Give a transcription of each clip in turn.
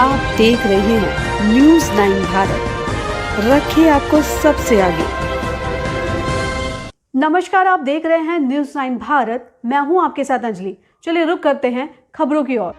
आप देख रहे हैं न्यूज़ 9 भारत, रखिए आपको सबसे आगे। नमस्कार, आप देख रहे हैं न्यूज़ 9 भारत, मैं हूं आपके साथ अंजलि। चलिए रुक करते हैं खबरों की ओर।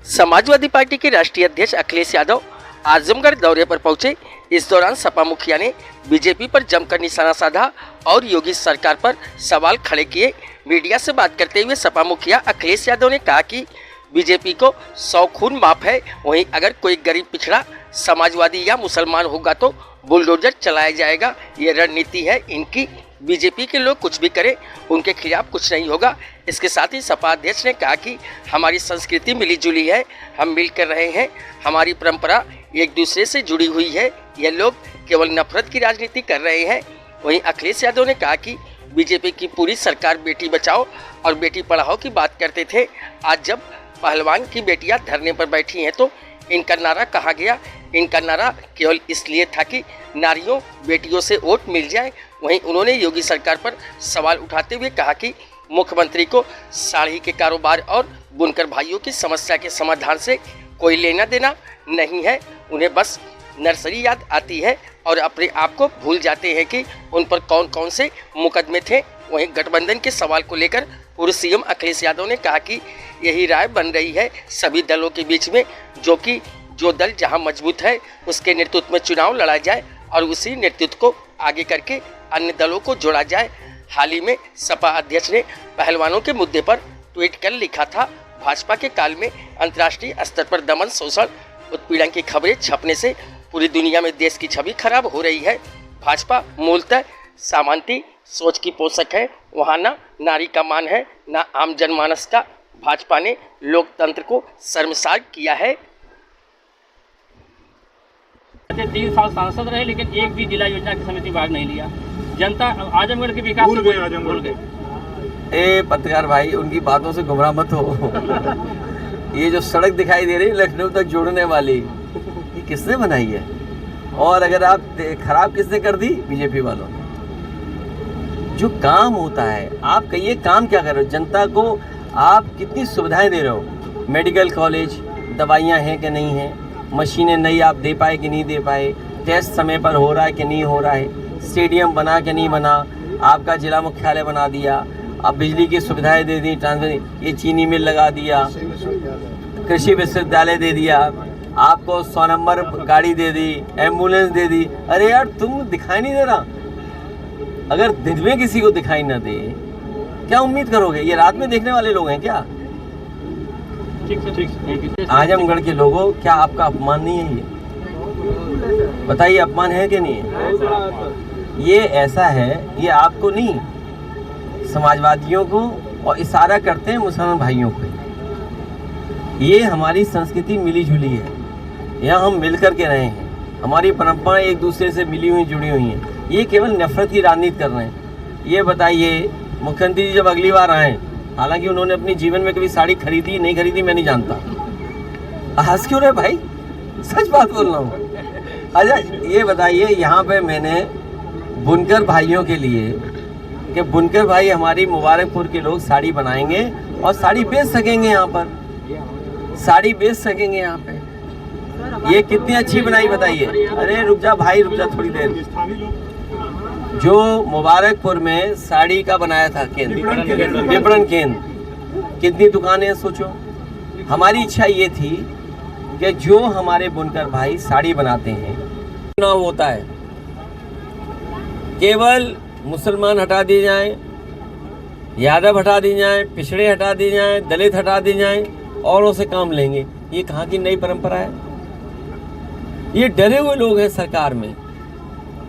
समाजवादी पार्टी के राष्ट्रीय अध्यक्ष अखिलेश यादव आजमगढ़ दौरे पर पहुंचे। इस दौरान सपा मुखिया ने बीजेपी पर जमकर निशाना साधा और योगी सरकार पर सवाल खड़े किए। मीडिया से बात करते हुए सपा मुखिया अखिलेश यादव ने कहा कि बीजेपी को 100 खून माफ है, वहीं अगर कोई गरीब पिछड़ा समाजवादी या मुसलमान होगा तो बुलडोजर चलाया जाएगा। ये रणनीति है इनकी। बीजेपी के लोग कुछ भी करें, उनके खिलाफ कुछ नहीं होगा। इसके साथ ही सपा अध्यक्ष ने कहा कि हमारी संस्कृति मिली जुली है, हम मिलकर रहे हैं, हमारी परंपरा एक दूसरे से जुड़ी हुई है। ये लोग केवल नफरत की राजनीति कर रहे हैं। वहीं अखिलेश यादव ने कहा कि बीजेपी की पूरी सरकार बेटी बचाओ और बेटी पढ़ाओ की बात करते थे। आज जब पहलवान की बेटियां धरने पर बैठी हैं तो इनका नारा कहाँ गया? इनका नारा केवल इसलिए था कि नारियों बेटियों से वोट मिल जाए। वहीं उन्होंने योगी सरकार पर सवाल उठाते हुए कहा कि मुख्यमंत्री को साड़ी के कारोबार और बुनकर भाइयों की समस्या के समाधान से कोई लेना देना नहीं है। उन्हें बस नर्सरी याद आती है और अपने आप को भूल जाते हैं कि उन पर कौन कौन से मुकदमे थे। वहीं गठबंधन के सवाल को लेकर पूर्व सीएम अखिलेश यादव ने कहा कि यही राय बन रही है सभी दलों के बीच में जो दल जहां मजबूत है उसके नेतृत्व में चुनाव लड़ा जाए और उसी नेतृत्व को आगे करके अन्य दलों को जोड़ा जाए। हाल ही में सपा अध्यक्ष ने पहलवानों के मुद्दे पर ट्वीट कर लिखा था, भाजपा के काल में अंतर्राष्ट्रीय स्तर पर दमन, शोषण, उत्पीड़न की खबरें छपने से पूरी दुनिया में देश की छवि खराब हो रही है। भाजपा मूलतः सामंती सोच की पोषक है, वहाँ ना नारी का मान है ना आम जनमानस का। भाजपा ने लोकतंत्र को शर्मसार किया है। 3 साल सांसद रहे लेकिन एक भी जिला योजना की समिति भाग नहीं लिया। जनता आजमगढ़ के विकास भूल गए। ए पत्रकार भाई, उनकी बातों से गुमराह मत हो। ये जो सड़क दिखाई दे रही लखनऊ तक जोड़ने वाली, ये किसने बनाई है? और अगर आप खराब किसने कर दी? बीजेपी वालों ने। जो काम होता है, आप कहिए काम क्या कर रहे हो? जनता को आप कितनी सुविधाएं दे रहे हो? मेडिकल कॉलेज, दवाइयाँ हैं कि नहीं हैं? मशीनें नई आप दे पाए कि नहीं दे पाए? टेस्ट समय पर हो रहा है कि नहीं हो रहा है? स्टेडियम बना कि नहीं बना? आपका जिला मुख्यालय बना दिया, अब बिजली की सुविधाएं दे दी, ट्रांसमिशन, ये चीनी मिल लगा दिया, कृषि विश्वविद्यालय दे दिया, आपको 100 नंबर गाड़ी दे दी, एम्बुलेंस दे दी। अरे यार, तुम दिखाई नहीं दे रहा। अगर दिन में किसी को दिखाई ना दे, क्या उम्मीद करोगे? ये रात में देखने वाले लोग हैं क्या? ठीक। आजमगढ़ के लोगों, क्या आपका अपमान नहीं है? ये बताइए, अपमान है कि नहीं है? ये ऐसा है, ये आपको नहीं, समाजवादियों को, और इशारा करते हैं मुसलमान भाइयों को। ये हमारी संस्कृति मिली जुली है, यहाँ हम मिलकर के रहे हैं, हमारी परंपराएं एक दूसरे से मिली हुई जुड़ी हुई हैं। ये केवल नफरत की राजनीति कर रहे हैं। ये बताइए, मुख्यमंत्री जी जब अगली बार आए, हालांकि उन्होंने अपनी जीवन में कभी साड़ी खरीदी नहीं खरीदी मैं नहीं जानता, हंस क्यों रहे भाई? सच बात बोल रहा हूँ। अच्छा ये बताइए, यहाँ पे मैंने बुनकर भाइयों के लिए कि बुनकर भाई हमारी मुबारकपुर के लोग साड़ी बनाएंगे और साड़ी बेच सकेंगे, यहाँ पर साड़ी बेच सकेंगे। यहाँ पे ये कितनी अच्छी बनाई बताइए। अरे रुक जा भाई, रुक जा थोड़ी देर। जो मुबारकपुर में साड़ी का बनाया था केंद्र, विपणन केंद्र, कितनी दुकानें हैं सोचो। हमारी इच्छा ये थी कि जो हमारे बुनकर भाई साड़ी बनाते हैं, चुनाव होता है, केवल मुसलमान हटा दिए जाएं, यादव हटा दिए जाएं, पिछड़े हटा दिए जाएं, दलित हटा दिए जाएं, औरों से काम लेंगे। ये कहाँ की नई परंपरा है? ये डरे हुए लोग हैं सरकार में।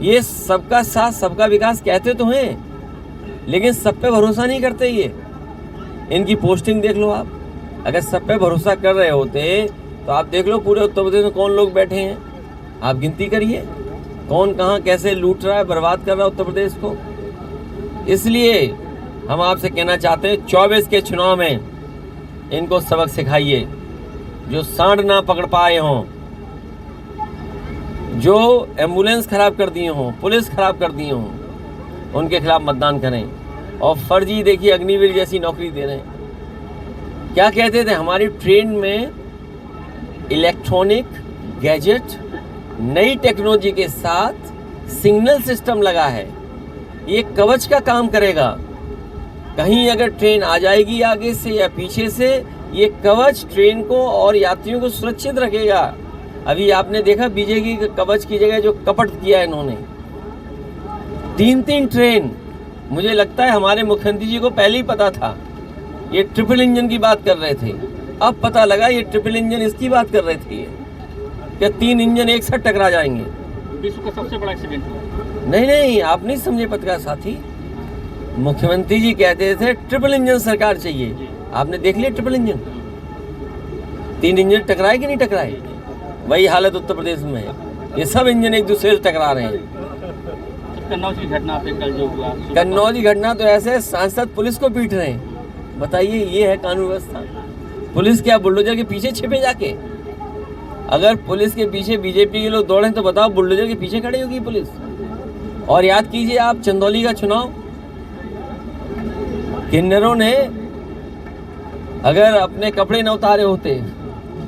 ये सबका साथ सबका विकास कहते तो हैं, लेकिन सब पे भरोसा नहीं करते। ये इनकी पोस्टिंग देख लो आप। अगर सब पे भरोसा कर रहे होते तो आप देख लो पूरे उत्तर प्रदेश में कौन लोग बैठे हैं, आप गिनती करिए कौन कहाँ कैसे लूट रहा है, बर्बाद कर रहा है उत्तर प्रदेश को। इसलिए हम आपसे कहना चाहते हैं, 24 के चुनाव में इनको सबक सिखाइए। जो सांड ना पकड़ पाए हों, जो एम्बुलेंस खराब कर दिए हों, पुलिस खराब कर दिए हों, उनके खिलाफ मतदान करें। और फर्जी देखिए अग्निवीर जैसी नौकरी दे रहे हैं। क्या कहते थे, हमारी ट्रेन में इलेक्ट्रॉनिक गैजेट नई टेक्नोलॉजी के साथ सिग्नल सिस्टम लगा है। ये कवच का काम करेगा। कहीं अगर ट्रेन आ जाएगी आगे से या पीछे से, ये कवच ट्रेन को और यात्रियों को सुरक्षित रखेगा। अभी आपने देखा बीजेपी के कवच की जगह जो कपट किया इन्होंने, 3-3 ट्रेन। मुझे लगता है हमारे मुख्यमंत्री जी को पहले ही पता था। ये ट्रिपल इंजन की बात कर रहे थे, अब पता लगा ये ट्रिपल इंजन इसकी बात कर रहे थे कि 3 इंजन एक साथ टकरा जाएंगे। विश्व का सबसे बड़ा एक्सीडेंट हुआ। नहीं, आप नहीं समझे पत्रकार साथी। मुख्यमंत्री जी कहते थे ट्रिपल इंजन सरकार चाहिए। आपने देख लिया ट्रिपल इंजन, 3 इंजन टकराए कि नहीं टकराए? वही हालत उत्तर प्रदेश में है। ये सब इंजन एक दूसरे से टकरा रहे हैं। कन्नौज की घटना पे कल जो हुआ, कन्नौज की घटना तो ऐसे सांसद पुलिस को पीट रहे हैं। बताइए, ये है कानून व्यवस्था? पुलिस क्या बुलडोजर के पीछे छिपे जाके? अगर पुलिस के पीछे बीजेपी के लोग दौड़े तो बताओ बुलडोजर के पीछे खड़ी होगी पुलिस? और याद कीजिए आप चंदौली का चुनाव, किन्नरों ने अगर अपने कपड़े न उतारे होते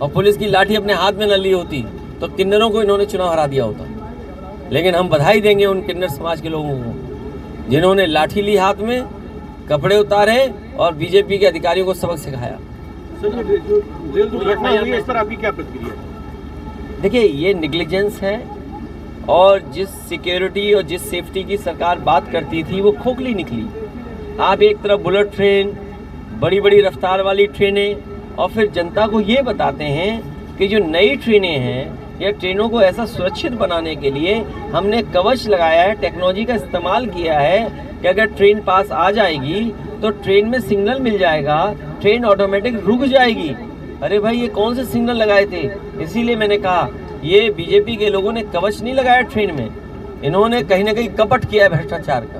और पुलिस की लाठी अपने हाथ में न ली होती तो किन्नरों को इन्होंने चुनाव हरा दिया होता। लेकिन हम बधाई देंगे उन किन्नर समाज के लोगों को जिन्होंने लाठी ली हाथ में, कपड़े उतारे और बीजेपी के अधिकारियों को सबक सिखाया। रेल दुर्घटना हुई है, इस पर आपकी क्या प्रतिक्रिया? देखिए, ये नेग्लिजेंस है और जिस सिक्योरिटी और जिस सेफ्टी की सरकार बात करती थी वो खोखली निकली। आप एक तरफ बुलेट ट्रेन, बड़ी बड़ी रफ्तार वाली ट्रेनें, और फिर जनता को ये बताते हैं कि जो नई ट्रेनें हैं या ट्रेनों को ऐसा सुरक्षित बनाने के लिए हमने कवच लगाया है, टेक्नोलॉजी का इस्तेमाल किया है कि अगर ट्रेन पास आ जाएगी तो ट्रेन में सिग्नल मिल जाएगा, ट्रेन ऑटोमेटिक रुक जाएगी। अरे भाई, ये कौन से सिग्नल लगाए थे? इसीलिए मैंने कहा ये बीजेपी के लोगों ने कवच नहीं लगाया ट्रेन में, इन्होंने कहीं ना कहीं कपट किया है भ्रष्टाचार का।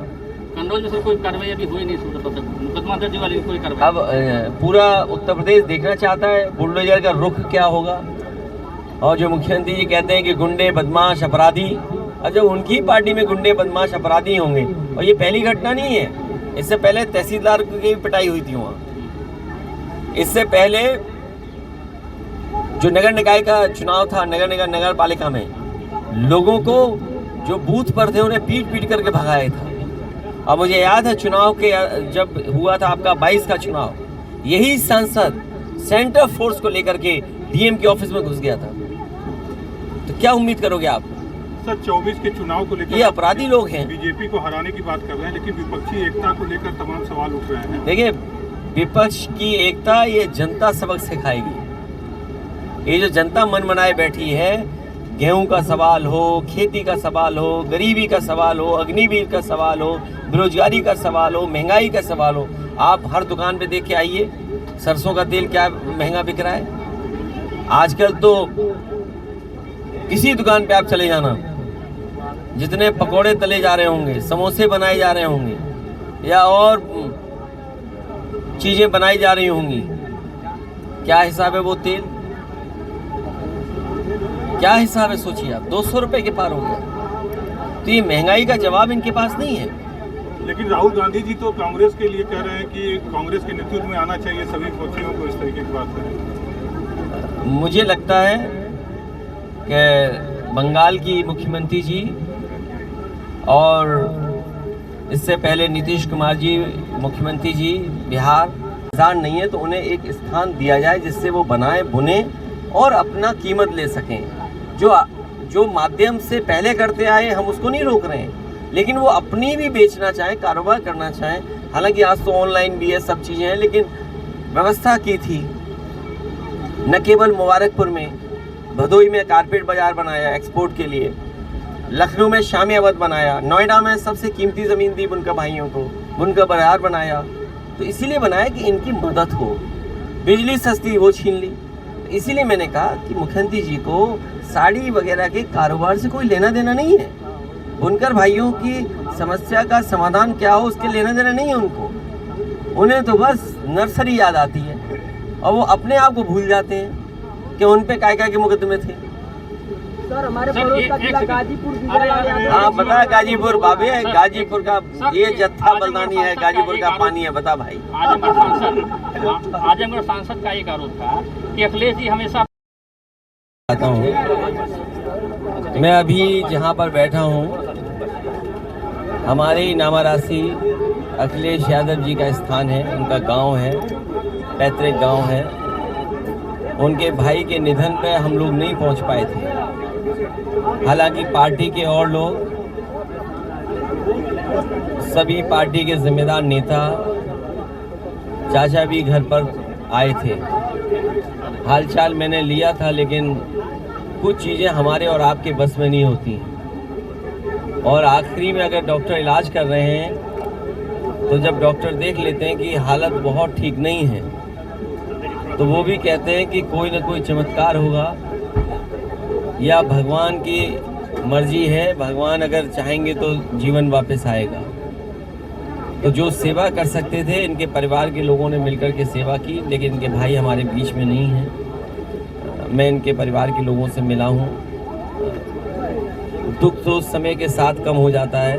कन्नौज में सर कोई कार्रवाई अभी हुई नहीं, मुकदमा दर्ज वाली कोई कार्रवाई? अब पूरा उत्तर प्रदेश देखना चाहता है बुलडोजर का रुख क्या होगा। और जो मुख्यमंत्री जी कहते हैं कि गुंडे, बदमाश, अपराधी, और जब उनकी पार्टी में गुंडे, बदमाश, अपराधी होंगे, और ये पहली घटना नहीं है, इससे पहले तहसीलदार की पिटाई हुई थी वहाँ। इससे पहले जो नगर निकाय का चुनाव था, नगर पालिका में, लोगों को जो बूथ पर थे उन्हें पीट पीट करके भगाया था। अब मुझे याद है चुनाव के जब हुआ था आपका 22 का चुनाव, यही सांसद सेंटर फोर्स को लेकर के डीएम के ऑफिस में घुस गया था। तो क्या उम्मीद करोगे आप? सर, 24 के चुनाव को लेकर ये अपराधी लोग हैं। बीजेपी को हराने की बात कर रहे हैं, लेकिन विपक्षी एकता को लेकर तमाम सवाल उठ रहे हैं। देखिए, विपक्ष की एकता ये जनता सबक सिखाएगी। ये जो जनता मन मनाए बैठी है, गेहूं का सवाल हो, खेती का सवाल हो, गरीबी का सवाल हो, अग्निवीर का सवाल हो, बेरोजगारी का सवाल हो, महंगाई का सवाल हो, आप हर दुकान पे देख के आइए सरसों का तेल क्या महंगा बिक रहा है। आजकल तो किसी दुकान पे आप चले जाना, जितने पकोड़े तले जा रहे होंगे, समोसे बनाए जा रहे होंगे या और चीज़ें बनाई जा रही होंगी, क्या हिसाब है वो तेल? क्या हिसाब है सोचिए आप, 200 रुपए के पार हो गया। तो ये महंगाई का जवाब इनके पास नहीं है। लेकिन राहुल गांधी जी तो कांग्रेस के लिए कह रहे हैं कि कांग्रेस के नेतृत्व में आना चाहिए सभी पक्षियों को, इस तरीके की बात करें। मुझे लगता है कि बंगाल की मुख्यमंत्री जी और इससे पहले नीतीश कुमार जी मुख्यमंत्री जी बिहार नहीं है, तो उन्हें एक स्थान दिया जाए जिससे वो बनाए बुने और अपना कीमत ले सकें। जो माध्यम से पहले करते आए हम उसको नहीं रोक रहे हैं, लेकिन वो अपनी भी बेचना चाहें, कारोबार करना चाहें। हालांकि आज तो ऑनलाइन भी है, सब चीज़ें हैं, लेकिन व्यवस्था की थी। न केवल मुबारकपुर में, भदोई में कारपेट बाज़ार बनाया एक्सपोर्ट के लिए, लखनऊ में शामी अवध बनाया, नोएडा में सबसे कीमती ज़मीन दी बुनकर भाइयों को, बुनकर बाज़ार बनाया। तो इसीलिए बनाया कि इनकी मदद हो। बिजली सस्ती वो छीन ली। इसीलिए मैंने कहा कि मुख्यमंत्री जी को साड़ी वगैरह के कारोबार से कोई लेना देना नहीं है। बुनकर भाइयों की समस्या का समाधान क्या हो उसके लेना देना नहीं है उनको। उन्हें तो बस नर्सरी याद आती है और वो अपने आप को भूल जाते हैं कि उन पे काय के मुकदमे थे। सर, हमारे पड़ोस का जिला गाजीपुर, हाँ बता, गाजीपुर बाबे, गाजीपुर का ये जत्था बलदानी है, गाजीपुर का पानी है, बता भाई। आजमगढ़ सांसद का एक आरोप था कि अखिलेश जी हमेशा आता हूँ। मैं अभी जहाँ पर बैठा हूँ, हमारे नामा राशि अखिलेश यादव जी का स्थान है, उनका गांव है, पैतृक गांव है। उनके भाई के निधन पे हम लोग नहीं पहुंच पाए थे। हालांकि पार्टी के और लोग, सभी पार्टी के जिम्मेदार नेता, चाचा भी घर पर आए थे। हालचाल मैंने लिया था, लेकिन कुछ चीज़ें हमारे और आपके बस में नहीं होती। और आखिरी में अगर डॉक्टर इलाज कर रहे हैं तो जब डॉक्टर देख लेते हैं कि हालत बहुत ठीक नहीं है, तो वो भी कहते हैं कि कोई ना कोई चमत्कार होगा या भगवान की मर्जी है, भगवान अगर चाहेंगे तो जीवन वापस आएगा। तो जो सेवा कर सकते थे, इनके परिवार के लोगों ने मिलकर के सेवा की, लेकिन इनके भाई हमारे बीच में नहीं हैं। मैं इनके परिवार के लोगों से मिला हूँ। दुख तो समय के साथ कम हो जाता है,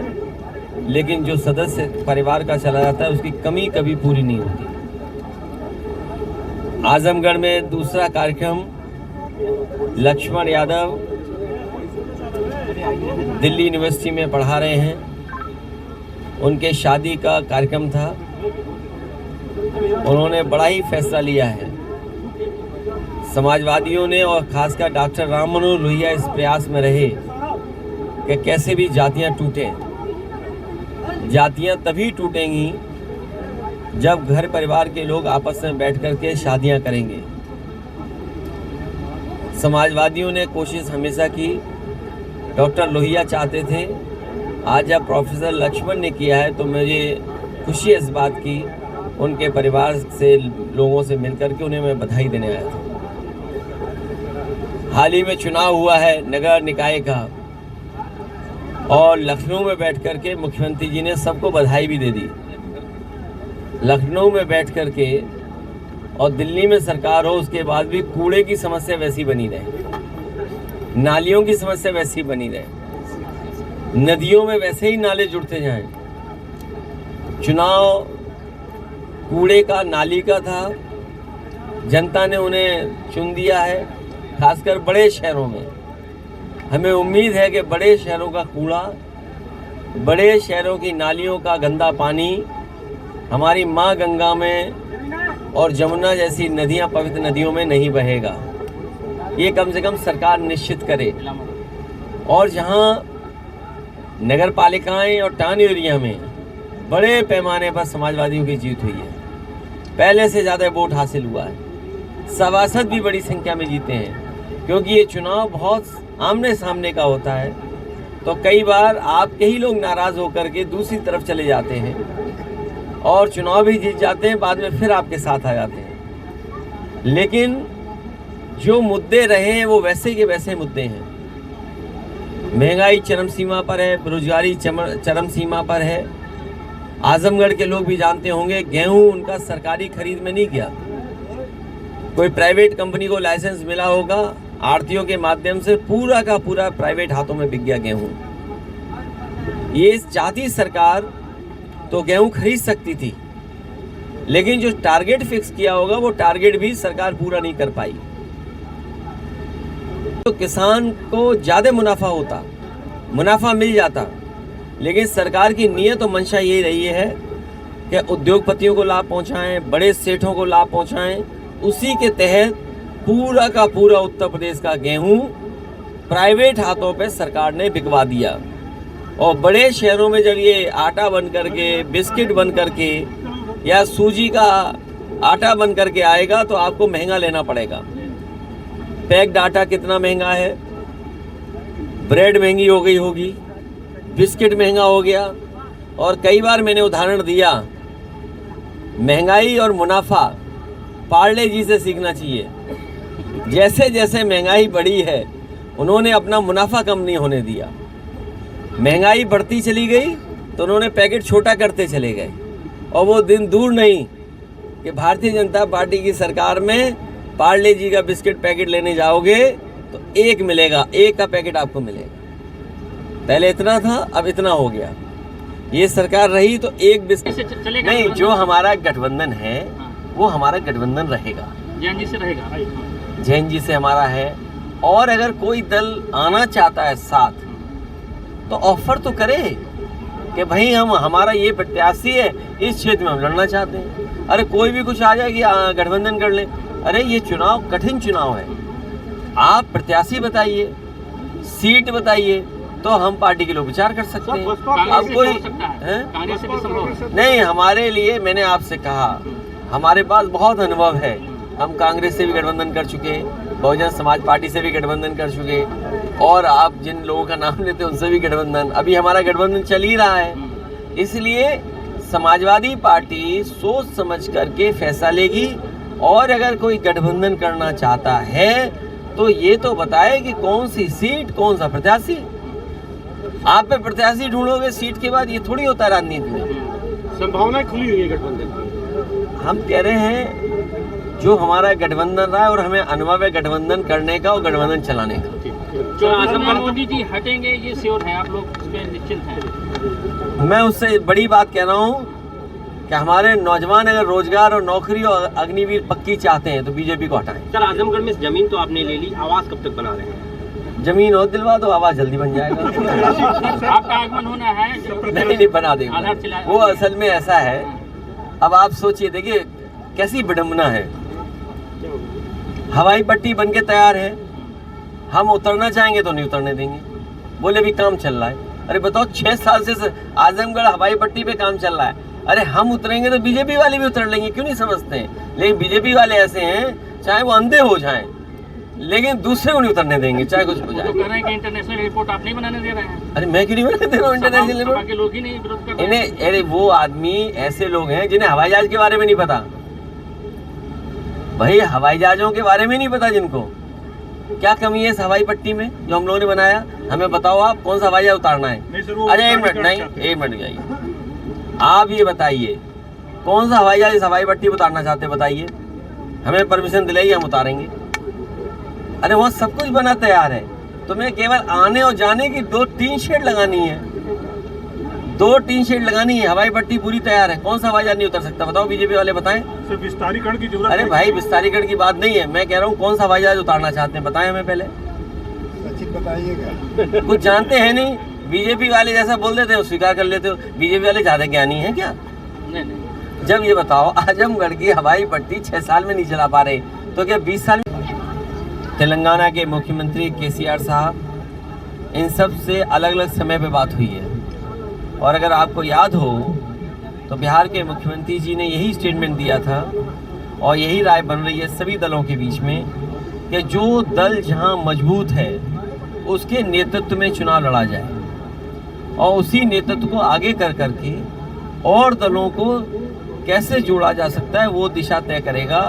लेकिन जो सदस्य परिवार का चला जाता है उसकी कमी कभी पूरी नहीं होती। आजमगढ़ में दूसरा कार्यक्रम, लक्ष्मण यादव दिल्ली यूनिवर्सिटी में पढ़ा रहे हैं, उनके शादी का कार्यक्रम था। उन्होंने बड़ा ही फैसला लिया है। समाजवादियों ने और खासकर डॉक्टर राम मनोहर लोहिया इस प्रयास में रहे कि कैसे भी जातियां टूटें। जातियां तभी टूटेंगी जब घर परिवार के लोग आपस में बैठ कर के शादियां करेंगे। समाजवादियों ने कोशिश हमेशा की, डॉक्टर लोहिया चाहते थे। आज जब प्रोफेसर लक्ष्मण ने किया है तो मुझे खुशी है इस बात की। उनके परिवार से लोगों से मिलकर के उन्हें मैं बधाई देने आया था। हाल ही में चुनाव हुआ है नगर निकाय का, और लखनऊ में बैठ कर के मुख्यमंत्री जी ने सबको बधाई भी दे दी। लखनऊ में बैठ कर के और दिल्ली में सरकार हो, उसके बाद भी कूड़े की समस्या वैसी बनी रहे, नालियों की समस्या वैसी बनी रहे, नदियों में वैसे ही नाले जुड़ते जाएं। चुनाव कूड़े का, नाली का था, जनता ने उन्हें चुन दिया है। खासकर बड़े शहरों में हमें उम्मीद है कि बड़े शहरों का कूड़ा, बड़े शहरों की नालियों का गंदा पानी हमारी माँ गंगा में और जमुना जैसी नदियाँ, पवित्र नदियों में नहीं बहेगा। ये कम से कम सरकार निश्चित करे। और जहाँ नगर पालिकाएँ और टाउन एरिया में बड़े पैमाने पर समाजवादियों की जीत हुई है, पहले से ज़्यादा वोट हासिल हुआ है, सभासद भी बड़ी संख्या में जीते हैं। क्योंकि ये चुनाव बहुत आमने सामने का होता है, तो कई बार आपके ही लोग नाराज़ होकर के दूसरी तरफ चले जाते हैं और चुनाव भी जीत जाते हैं, बाद में फिर आपके साथ आ जाते हैं। लेकिन जो मुद्दे रहे हैं वो वैसे के वैसे मुद्दे हैं। महंगाई चरम सीमा पर है, बेरोजगारी चरम सीमा पर है। आजमगढ़ के लोग भी जानते होंगे, गेहूं उनका सरकारी खरीद में नहीं गया, कोई प्राइवेट कंपनी को लाइसेंस मिला होगा, आड़तियों के माध्यम से पूरा का पूरा प्राइवेट हाथों में बिक गया गेहूं। ये चाहती सरकार तो गेहूं खरीद सकती थी, लेकिन जो टारगेट फिक्स किया होगा वो टारगेट भी सरकार पूरा नहीं कर पाई। तो किसान को ज़्यादा मुनाफा मिल जाता, लेकिन सरकार की नीयत और मंशा यही रही है कि उद्योगपतियों को लाभ पहुंचाएं, बड़े सेठों को लाभ पहुंचाएं। उसी के तहत पूरा का पूरा उत्तर प्रदेश का गेहूं प्राइवेट हाथों पे सरकार ने बिकवा दिया। और बड़े शहरों में जब ये आटा बन करके, बिस्किट बन करके या सूजी का आटा बन करके आएगा तो आपको महंगा लेना पड़ेगा। पैक्ड आटा कितना महंगा है, ब्रेड महंगी हो गई होगी, बिस्किट महंगा हो गया। और कई बार मैंने उदाहरण दिया, महंगाई और मुनाफा पार्ले जी से सीखना चाहिए। जैसे जैसे महंगाई बढ़ी है, उन्होंने अपना मुनाफा कम नहीं होने दिया। महंगाई बढ़ती चली गई तो उन्होंने पैकेट छोटा करते चले गए। और वो दिन दूर नहीं कि भारतीय जनता पार्टी की सरकार में पार्ले जी का बिस्किट पैकेट लेने जाओगे तो एक मिलेगा, एक का पैकेट आपको मिलेगा। पहले इतना था, अब इतना हो गया। ये सरकार रही तो एक बिस्किट नहीं। जो हमारा गठबंधन है वो हमारा गठबंधन रहेगा, जैन जी से रहेगा, जैन जी से हमारा है। और अगर कोई दल आना चाहता है साथ तो ऑफर तो करे कि भाई हमारा ये प्रत्याशी है, इस क्षेत्र में हम लड़ना चाहते हैं। अरे कोई भी कुछ आ जाए कि गठबंधन कर लें। अरे ये चुनाव कठिन चुनाव है, आप प्रत्याशी बताइए, सीट बताइए, तो हम पार्टी के लोग विचार कर सकते हैं। अब कोई कांग्रेस से भी संभव है। नहीं, हमारे लिए मैंने आपसे कहा हमारे पास बहुत अनुभव है। हम कांग्रेस से भी गठबंधन कर चुके, बहुजन समाज पार्टी से भी गठबंधन कर चुके, और आप जिन लोगों का नाम लेते हैं उनसे भी गठबंधन, अभी हमारा गठबंधन चल ही रहा है। इसलिए समाजवादी पार्टी सोच समझ करके फैसला लेगी, और अगर कोई गठबंधन करना चाहता है तो ये तो बताए कि कौन सी सीट, कौन सा प्रत्याशी। आप पे प्रत्याशी ढूंढोगे सीट के बाद, ये थोड़ी होता है राजनीति में। संभावनाएं खुली हुई है गठबंधन की। हम कह रहे हैं जो हमारा गठबंधन रहा है और हमें अनुभव है गठबंधन करने का और गठबंधन चलाने का। जो आजमगढ़ मोदी जी हटेंगे ये श्योर है, आप लोग इस पे निश्चिंत हैं? मैं उससे बड़ी बात कह रहा हूँ कि हमारे नौजवान अगर रोजगार और नौकरी और अग्निवीर पक्की चाहते हैं तो बीजेपी को हटाएं। सर, आजमगढ़ में जमीन तो आपने ले ली, आवास कब तक बना रहे हैं? जमीन और दिलवा दो, आवाज जल्दी बन जाएगा। आपका आगमन होना है। नहीं बना देंगे। वो असल में ऐसा है, अब आप सोचिए, देखिए कैसी विडंबना है। हवाई पट्टी बन के तैयार है, हम उतरना चाहेंगे तो नहीं उतरने देंगे, बोले भी काम चल रहा है। अरे बताओ, 6 साल से आजमगढ़ हवाई पट्टी पे काम चल रहा है। अरे हम उतरेंगे तो बीजेपी वाले भी उतर लेंगे, क्यों नहीं समझते हैं? लेकिन बीजेपी वाले ऐसे हैं, चाहे वो अंधे हो जाएं, लेकिन दूसरे को नहीं उतरने देंगे, चाहे कुछ हो जाए। तो कह रहे हैं कि इंटरनेशनल एयरपोर्ट आप नहीं बनाने दे रहे हैं। अरे मैं क्यों नहीं बनाने दे रहा हूँ इंटरनेशनल एयरपोर्ट? के लोग ही नहीं विरोध कर रहे हैं। इन्हें, अरे वो आदमी ऐसे लोग हैं जिन्हें हवाई जहाज के बारे में नहीं पता। भाई हवाई जहाजों के बारे में नहीं पता जिनको, क्या कमी है इस हवाई पट्टी में जो हम लोगों ने बनाया? हमें बताओ आप कौन सा हवाई जहाज उतारना है? अरे एक मिनट, नहीं एक मिनट जाइए, आप ये बताइए कौन सा हवाई जहाज इस हवाई पट्टी पर उतारना चाहते हैं, बताइए, हमें परमिशन दिलाइए, हम उतारेंगे। अरे वहाँ सब कुछ बना तैयार है, तुम्हें केवल आने और जाने की 2-3 शेड लगानी है, 2-3 शेड लगानी है। हवाई पट्टी पूरी तैयार है, कौन सा हवाई जहाज नहीं उतर सकता? बताओ बीजेपी वाले बताएं। सर, विस्तारीकरण की जरूरत। अरे भाई विस्तारीकरण की बात नहीं है, मैं कह रहा हूँ कौन सा हवाई जहाज उतारना चाहते हैं, बताएं हमें पहले। बताइएगा। कुछ जानते हैं नहीं, बीजेपी वाले जैसा बोल देते हो स्वीकार कर लेते हो। बीजेपी वाले ज्यादा ज्ञानी है क्या? नहीं। जब ये बताओ आजमगढ़ की हवाई पट्टी 6 साल में नहीं चला पा रहे, तो क्या 20 साल में? तेलंगाना के मुख्यमंत्री केसीआर साहब, इन सब से अलग अलग समय पे बात हुई है, और अगर आपको याद हो तो बिहार के मुख्यमंत्री जी ने यही स्टेटमेंट दिया था, और यही राय बन रही है सभी दलों के बीच में कि जो दल जहां मजबूत है उसके नेतृत्व में चुनाव लड़ा जाए, और उसी नेतृत्व को आगे कर करके और दलों को कैसे जोड़ा जा सकता है वो दिशा तय करेगा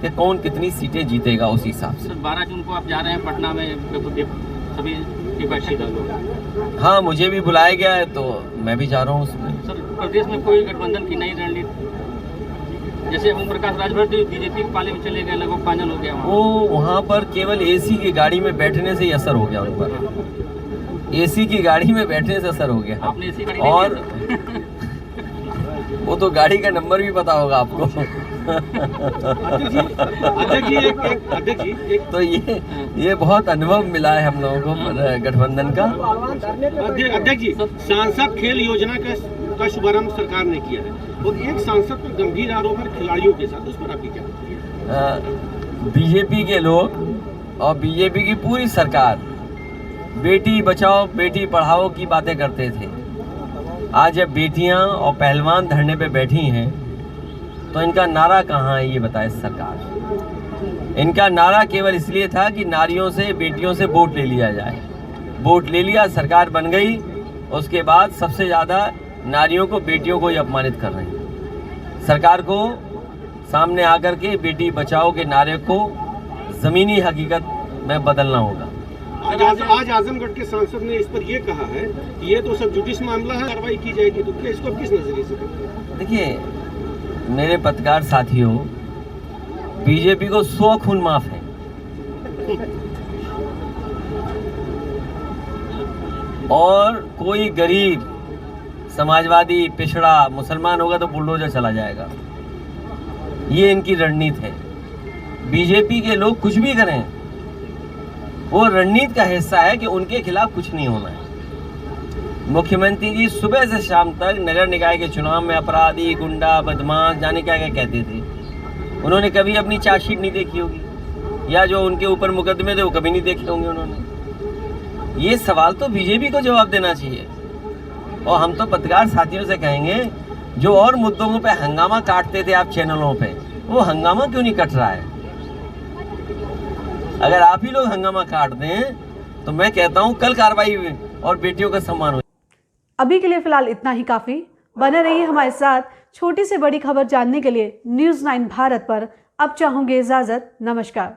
कि कौन कितनी सीटें जीतेगा उस हिसाब से। 12 जून को आप जा रहे हैं पटना में सभी विपक्षी दलों। हाँ, मुझे भी बुलाया गया है तो मैं भी जा रहा हूँ उसमें। सर, प्रदेश में कोई गठबंधन की नई रणनीति, जैसे ओम प्रकाश राजभर बीजेपी के पाले में चले गए, लगभग फाइनल हो गया वो वहाँ पर केवल एसी की गाड़ी में बैठने से ही असर हो गया उन पर। एसी की गाड़ी में बैठने से असर हो गया। आपने एसी गाड़ी और वो तो गाड़ी का नंबर भी पता होगा आपको। अध्यक्ष जी, तो ये बहुत अनुभव मिला है हम लोगों को गठबंधन का। अध्यक्ष जी, सांसद खेल योजना का शुभारंभ सरकार ने किया है, और एक सांसद पर गंभीर आरोप है खिलाड़ियों के साथ, उस पर आपकी क्या? बीजेपी के लोग और बीजेपी की पूरी सरकार बेटी बचाओ बेटी पढ़ाओ की बातें करते थे। आज जब बेटियां और पहलवान धरने पे बैठी हैं तो इनका नारा कहाँ है ये बताए सरकार। इनका नारा केवल इसलिए था कि नारियों से, बेटियों से वोट ले लिया जाए। वोट ले लिया, सरकार बन गई, उसके बाद सबसे ज़्यादा नारियों को, बेटियों को ही अपमानित कर रहे हैं। सरकार को सामने आकर के बेटी बचाओ के नारे को ज़मीनी हकीकत में बदलना होगा। आज आजमगढ़ के सांसद ने इस पर यह कहा है कि ये तो सब जुडिस मामला है, कार्रवाई की जाएगी, तो क्या इसको किस नजरिए से देखते हैं? देखिए मेरे पत्रकार साथियों, बीजेपी को 100 खून माफ है। और कोई गरीब, समाजवादी, पिछड़ा, मुसलमान होगा तो बुलडोजर चला जाएगा। ये इनकी रणनीति है। बीजेपी के लोग कुछ भी करें, वो रणनीति का हिस्सा है कि उनके खिलाफ कुछ नहीं होना है। मुख्यमंत्री जी सुबह से शाम तक नगर निकाय के चुनाव में अपराधी, गुंडा, बदमाश, जाने क्या क्या कहते थे। उन्होंने कभी अपनी चार्जशीट नहीं देखी होगी, या जो उनके ऊपर मुकदमे थे वो कभी नहीं देखे होंगे उन्होंने। ये सवाल तो बीजेपी को जवाब देना चाहिए। और हम तो पत्रकार साथियों से कहेंगे, जो और मुद्दों पे हंगामा काटते थे आप चैनलों पे, वो हंगामा क्यों नहीं कट रहा है? अगर आप ही लोग हंगामा काट दें तो मैं कहता हूं कल कार्रवाई हुई और बेटियों का सम्मान हो। अभी के लिए फिलहाल इतना ही काफी। बने रहिए हमारे साथ। छोटी से बड़ी खबर जानने के लिए न्यूज़ 9 भारत पर अब चाहूंगी इजाजत। नमस्कार।